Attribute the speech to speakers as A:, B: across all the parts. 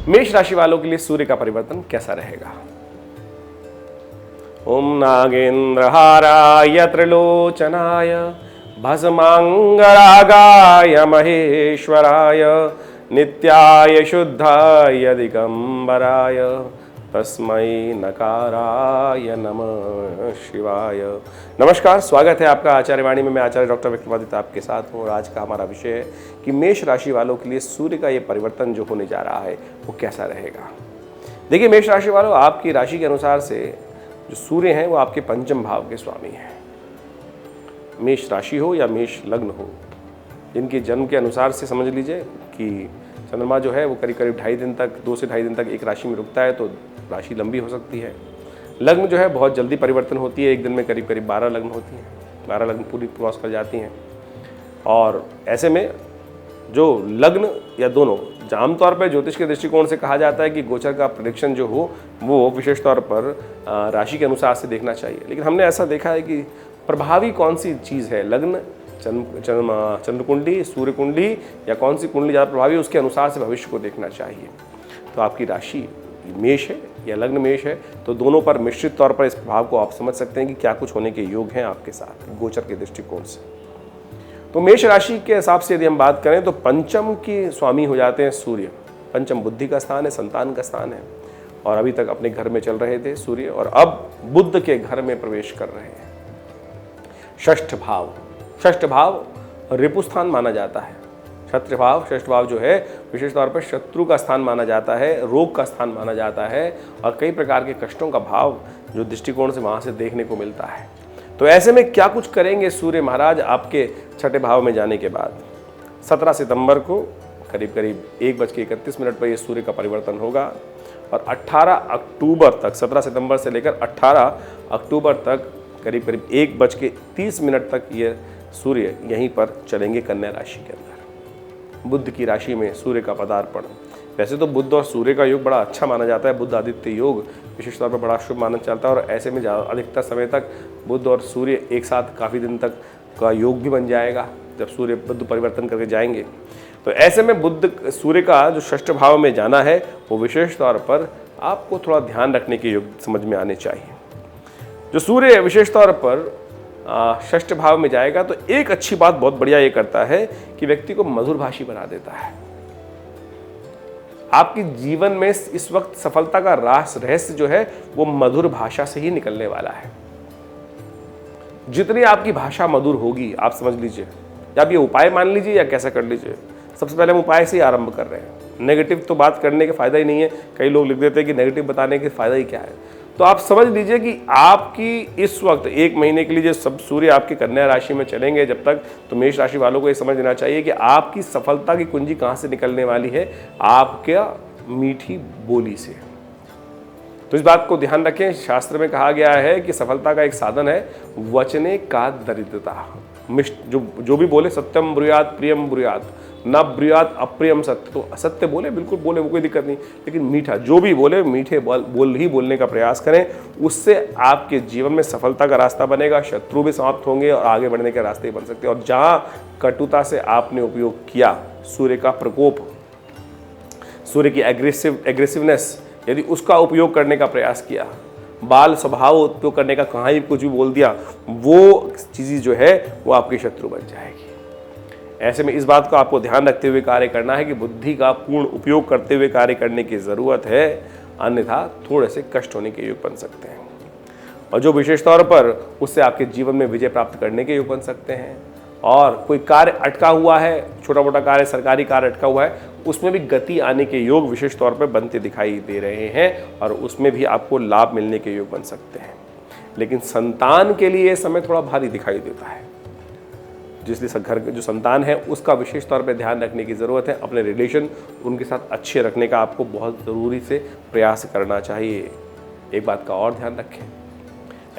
A: मेष राशि वालों के लिए सूर्य का परिवर्तन कैसा रहेगा? ओम नागेंद्रहाराय त्रिलोचनाय भस्मांगरागाय महेश्वराय नित्याय शुद्धाय दिगंबराय तस्मै नकाराय नमः शिवाय। नमस्कार, स्वागत है आपका आचार्यवाणी में। मैं आचार्य डॉक्टर विक्रमादित्य आपके साथ हूँ और आज का हमारा विषय है कि मेष राशि वालों के लिए सूर्य का ये परिवर्तन जो होने जा रहा है वो कैसा रहेगा। देखिए मेष राशि वालों, आपकी राशि के अनुसार से जो सूर्य हैं वो आपके पंचम भाव के स्वामी हैं। मेष राशि हो या मेष लग्न हो, इनके जन्म के अनुसार से समझ लीजिए कि चंद्रमा जो है वो करीब करीब 2.5 दिन तक 2 से 2.5 दिन तक एक राशि में रुकता है, तो राशि लंबी हो सकती है। लग्न जो है बहुत जल्दी परिवर्तन होती है, एक दिन में करीब करीब 12 लग्न होती हैं, 12 लग्न पूरी क्रॉस कर जाती हैं। और ऐसे में जो लग्न या दोनों, आमतौर पर ज्योतिष के दृष्टिकोण से कहा जाता है कि गोचर का प्रेडिक्शन जो हो वो विशेष तौर पर राशि के अनुसार से देखना चाहिए। लेकिन हमने ऐसा देखा है कि प्रभावी कौन सी चीज़ है, लग्न, चंद्र कुंडली, सूर्य कुंडली या कौन सी कुंडली ज़्यादा प्रभावी है, उसके अनुसार से भविष्य को देखना चाहिए। तो आपकी राशि मेष है या लग्न मेष है, तो दोनों पर मिश्रित तौर पर इस प्रभाव को आप समझ सकते हैं कि क्या कुछ होने के योग हैं आपके साथ गोचर के दृष्टिकोण से। तो मेष राशि के हिसाब से यदि हम बात करें तो पंचम के स्वामी हो जाते हैं सूर्य। पंचम बुद्धि का स्थान है, संतान का स्थान है, और अभी तक अपने घर में चल रहे थे सूर्य और अब बुध के घर में प्रवेश कर रहे हैं। षष्ठ भाव रिपु स्थान माना जाता है। षष्ठ भाव जो है विशेष तौर पर शत्रु का स्थान माना जाता है, रोग का स्थान माना जाता है और कई प्रकार के कष्टों का भाव जो दृष्टिकोण से वहां से देखने को मिलता है। तो ऐसे में क्या कुछ करेंगे सूर्य महाराज आपके छठे भाव में जाने के बाद? 17 सितंबर को करीब करीब 1:31 पर यह सूर्य का परिवर्तन होगा और 18 अक्टूबर तक, 17 सितंबर से लेकर 18 अक्टूबर तक करीब करीब 1:30 तक ये सूर्य यहीं पर चलेंगे कन्या राशि के अंदर। बुध की राशि में सूर्य का पदार्पण। वैसे तो बुध और सूर्य का योग बड़ा अच्छा माना जाता है, बुध आदित्य योग विशेष तौर पर बड़ा शुभ माना जाता है और ऐसे में अधिकतर समय तक बुध और सूर्य एक साथ काफ़ी दिन तक का योग भी बन जाएगा जब सूर्य बुध परिवर्तन करके जाएंगे। तो ऐसे में बुध सूर्य का जो षष्ठ भाव में जाना है वो विशेष तौर पर आपको थोड़ा ध्यान रखने के योग समझ में आने चाहिए। जो सूर्य विशेष तौर पर षष्ठ भाव में जाएगा तो एक अच्छी बात बहुत बढ़िया ये करता है कि व्यक्ति को मधुरभाषी बना देता है। आपके जीवन में इस वक्त सफलता का रहस्य जो है वो मधुर भाषा से ही निकलने वाला है। जितनी आपकी भाषा मधुर होगी, आप समझ लीजिए, या आप ये उपाय मान लीजिए या कैसा कर लीजिए, सबसे पहले हम उपाय से ही आरंभ कर रहे हैं। नेगेटिव तो बात करने के फायदा ही नहीं है। कई लोग लिख देते हैं कि नेगेटिव बताने के फायदा ही क्या है। तो आप समझ लीजिए कि आपकी इस वक्त 1 महीने के लिए जो सब सूर्य आपकी कन्या राशि में चलेंगे जब तक, तो मेष राशि वालों को ये समझ लेना चाहिए कि आपकी सफलता की कुंजी कहाँ से निकलने वाली है, आपके मीठी बोली से। तो इस बात को ध्यान रखें। शास्त्र में कहा गया है कि सफलता का एक साधन है वचने का दरिद्रता। जो भी बोले सत्यम ब्रूयात प्रियम ब्रूयात, न ब्रूयात अप्रियम सत्य। तो असत्य बोले, बिल्कुल बोले, वो कोई दिक्कत नहीं, लेकिन मीठा जो भी बोले मीठे बोलने का प्रयास करें। उससे आपके जीवन में सफलता का रास्ता बनेगा, शत्रु भी समाप्त होंगे और आगे बढ़ने के रास्ते बन सकते हैं। और जहाँ कटुता से आपने उपयोग किया, सूर्य का प्रकोप, सूर्य की एग्रेसिवनेस, यदि उसका उपयोग करने का प्रयास किया, बाल स्वभाव उपयोग करने का, कहाँ ही कुछ भी बोल दिया, वो चीज़ जो है वो आपकी शत्रु बन जाएगी। ऐसे में इस बात को आपको ध्यान रखते हुए कार्य करना है कि बुद्धि का पूर्ण उपयोग करते हुए कार्य करने की ज़रूरत है, अन्यथा थोड़े से कष्ट होने के योग बन सकते हैं और जो विशेष तौर पर उससे आपके जीवन में विजय प्राप्त करने के योग बन सकते हैं। और कोई कार्य अटका हुआ है, छोटा मोटा कार्य, सरकारी कार्य अटका हुआ है, उसमें भी गति आने के योग विशेष तौर पर बनते दिखाई दे रहे हैं और उसमें भी आपको लाभ मिलने के योग बन सकते हैं। लेकिन संतान के लिए यह समय थोड़ा भारी दिखाई देता है, जिसलिए घर जो संतान है उसका विशेष तौर पर ध्यान रखने की ज़रूरत है। अपने रिलेशन उनके साथ अच्छे रखने का आपको बहुत ज़रूरी से प्रयास करना चाहिए। एक बात का और ध्यान रखें,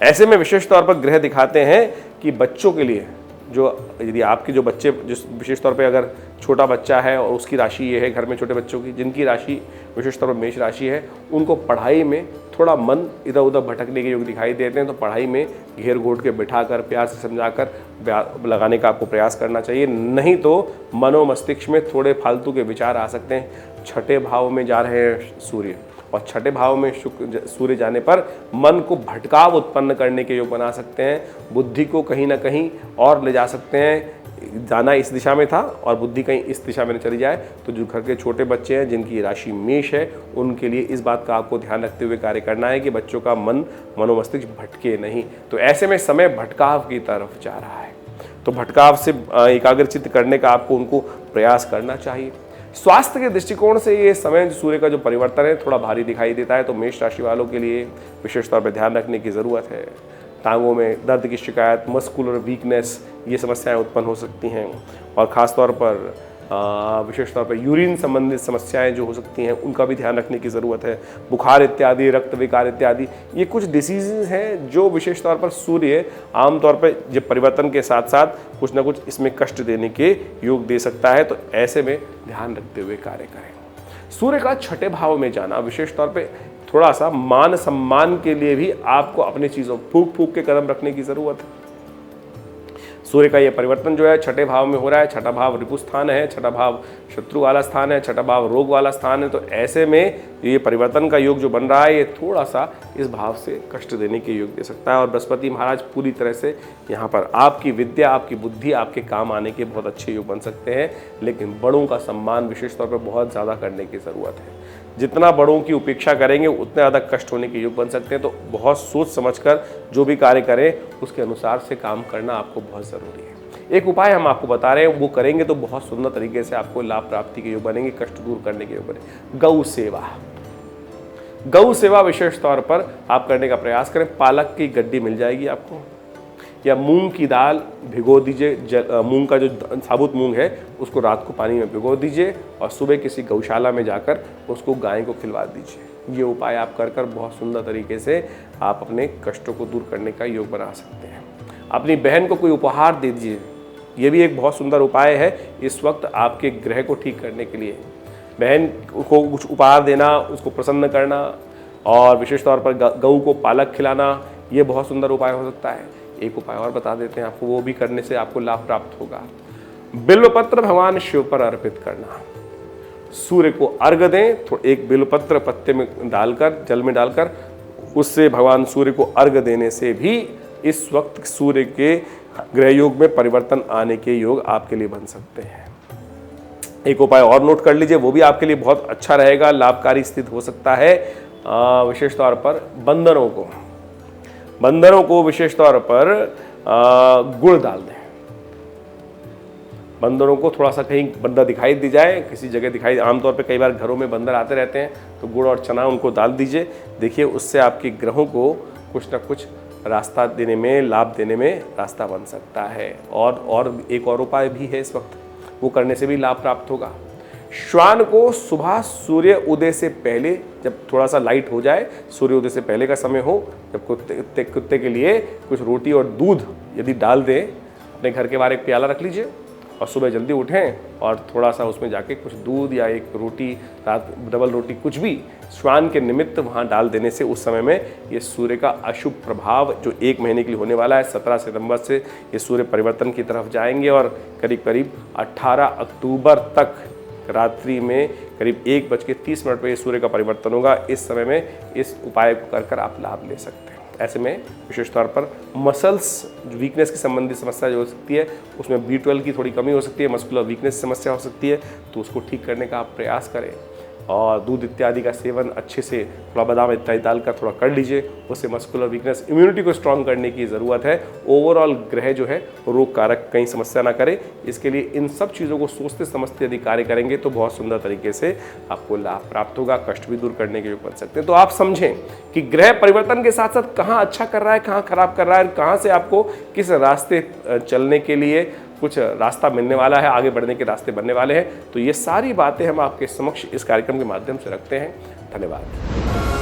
A: ऐसे में विशेष तौर पर ग्रह दिखाते हैं कि बच्चों के लिए जो यदि आपके जो बच्चे, जिस विशेष तौर पे अगर छोटा बच्चा है और उसकी राशि ये है, घर में छोटे बच्चों की जिनकी राशि विशेष तौर पर मेष राशि है, उनको पढ़ाई में थोड़ा मन इधर उधर भटकने के योग दिखाई देते हैं। तो पढ़ाई में घेर घोट के बिठाकर प्यार से समझाकर लगाने का आपको प्रयास करना चाहिए, नहीं तो मनो मस्तिष्क में थोड़े फालतू के विचार आ सकते हैं। छठे भाव में जा रहे हैं सूर्य, और छठे भाव में सूर्य जाने पर मन को भटकाव उत्पन्न करने के योग बना सकते हैं। बुद्धि को कहीं ना कहीं और ले जा सकते हैं। जाना इस दिशा में था और बुद्धि कहीं इस दिशा में चली जाए, तो जो घर के छोटे बच्चे हैं जिनकी राशि मेष है, उनके लिए इस बात का आपको ध्यान रखते हुए कार्य करना है कि बच्चों का मन मनोमस्तिष्क भटके नहीं। तो ऐसे में समय भटकाव की तरफ जा रहा है, तो भटकाव से एकाग्रचित्त करने का आपको उनको प्रयास करना चाहिए। स्वास्थ्य के दृष्टिकोण से ये समय सूर्य का जो परिवर्तन है थोड़ा भारी दिखाई देता है, तो मेष राशि वालों के लिए विशेष तौर पर ध्यान रखने की ज़रूरत है। टांगों में दर्द की शिकायत, मस्कुलर वीकनेस, ये समस्याएं उत्पन्न हो सकती हैं, और ख़ास तौर पर विशेष तौर पर यूरिन संबंधित समस्याएं जो हो सकती हैं उनका भी ध्यान रखने की ज़रूरत है। बुखार इत्यादि, रक्त विकार इत्यादि, ये कुछ डिसीजेज हैं जो विशेष तौर पर सूर्य आमतौर पर जब परिवर्तन के साथ साथ कुछ ना कुछ इसमें कष्ट देने के योग दे सकता है। तो ऐसे में ध्यान रखते हुए कार्य करें। सूर्य का छठे भाव में जाना विशेष तौर पर थोड़ा सा मान सम्मान के लिए भी आपको अपनी चीज़ों फूक फूक के कदम रखने की ज़रूरत है। सूर्य का ये परिवर्तन जो है छठे भाव में हो रहा है। छठा भाव रिपु स्थान है, छठा भाव शत्रु वाला स्थान है, छठा भाव रोग वाला स्थान है। तो ऐसे में ये परिवर्तन का योग जो बन रहा है ये थोड़ा सा इस भाव से कष्ट देने के योग दे सकता है। और बृहस्पति महाराज पूरी तरह से यहाँ पर आपकी विद्या, आपकी बुद्धि, आपके काम आने के बहुत अच्छे योग बन सकते हैं, लेकिन बड़ों का सम्मान विशेष तौर पर बहुत ज़्यादा करने की ज़रूरत है। जितना बड़ों की उपेक्षा करेंगे उतने ज़्यादा कष्ट होने के योग बन सकते हैं। तो बहुत सोच समझकर जो भी कार्य करें उसके अनुसार से काम करना आपको बहुत ज़रूरी है। एक उपाय हम आपको बता रहे हैं, वो करेंगे तो बहुत सुंदर तरीके से आपको लाभ प्राप्ति के योग बनेंगे, कष्ट दूर करने के योग बनेंगे। गौ सेवा, गौ सेवा विशेष तौर पर आप करने का प्रयास करें। पालक की गड्डी मिल जाएगी आपको, या मूंग की दाल भिगो दीजिए। मूंग का जो साबुत मूंग है उसको रात को पानी में भिगो दीजिए और सुबह किसी गौशाला में जाकर उसको गाय को खिलवा दीजिए। ये उपाय आप कर बहुत सुंदर तरीके से आप अपने कष्टों को दूर करने का योग बना सकते हैं। अपनी बहन को कोई उपहार दे दीजिए, ये भी एक बहुत सुंदर उपाय है इस वक्त आपके ग्रह को ठीक करने के लिए। बहन को कुछ उपहार देना, उसको प्रसन्न करना, और विशेष तौर पर गऊ को पालक खिलाना, ये बहुत सुंदर उपाय हो सकता है। एक उपाय और बता देते हैं आपको, वो भी करने से आपको लाभ प्राप्त होगा। बिल्वपत्र भगवान शिव पर अर्पित करना। सूर्य को अर्घ्य दें, तो एक बिल्वपत्र पत्ते में डालकर, जल में डालकर, उससे भगवान सूर्य को अर्घ्य देने से भी इस वक्त सूर्य के ग्रह योग में परिवर्तन आने के योग आपके लिए बन सकते हैं। एक उपाय और नोट कर लीजिए, वो भी आपके लिए बहुत अच्छा रहेगा, लाभकारी स्थित हो सकता है। विशेष तौर पर बंदरों को विशेष तौर पर गुड़ डाल दें। बंदरों को थोड़ा सा कहीं बंदर दिखाई दी जाए, किसी जगह दिखाई, आमतौर पे कई बार घरों में बंदर आते रहते हैं, तो गुड़ और चना उनको डाल दीजिए। देखिए उससे आपके ग्रहों को कुछ ना कुछ रास्ता देने में, लाभ देने में रास्ता बन सकता है। और एक और उपाय भी है इस वक्त, वो करने से भी लाभ प्राप्त होगा। श्वान को सुबह सूर्य उदय से पहले, जब थोड़ा सा लाइट हो जाए, सूर्य उदय से पहले का समय हो, जब कुत्ते के लिए कुछ रोटी और दूध यदि डाल दें, अपने घर के बाहर एक प्याला रख लीजिए और सुबह जल्दी उठें और थोड़ा सा उसमें जाके कुछ दूध या एक रोटी, रात डबल रोटी, कुछ भी श्वान के निमित्त वहाँ डाल देने से उस समय में ये सूर्य का अशुभ प्रभाव जो 1 महीने के लिए होने वाला है, 17 सितंबर से ये सूर्य परिवर्तन की तरफ जाएंगे और करीब करीब 18 अक्टूबर तक रात्रि में करीब 1:30 पर ये सूर्य का परिवर्तन होगा। इस समय में इस उपाय को कर आप लाभ ले सकते हैं। ऐसे में विशेष तौर पर मसल्स वीकनेस की संबंधित समस्या जो हो सकती है, उसमें B12 की थोड़ी कमी हो सकती है, मस्कुलर वीकनेस समस्या हो सकती है, तो उसको ठीक करने का आप प्रयास करें। और दूध इत्यादि का सेवन अच्छे से, थोड़ा बादाम इत्यादि डालकर थोड़ा कर लीजिए, उससे मस्कुलर वीकनेस, इम्यूनिटी को स्ट्रॉन्ग करने की ज़रूरत है। ओवरऑल ग्रह जो है रोग कारक कहीं समस्या ना करे, इसके लिए इन सब चीज़ों को सोचते समझते यदि कार्य करेंगे तो बहुत सुंदर तरीके से आपको लाभ प्राप्त होगा, कष्ट भी दूर करने के योग बन सकते हैं। तो आप समझें कि ग्रह परिवर्तन के साथ साथ कहाँ अच्छा कर रहा है, कहाँ खराब कर रहा है, कहाँ से आपको किस रास्ते चलने के लिए कुछ रास्ता मिलने वाला है, आगे बढ़ने के रास्ते बनने वाले हैं। तो ये सारी बातें हम आपके समक्ष इस कार्यक्रम के माध्यम से रखते हैं। धन्यवाद।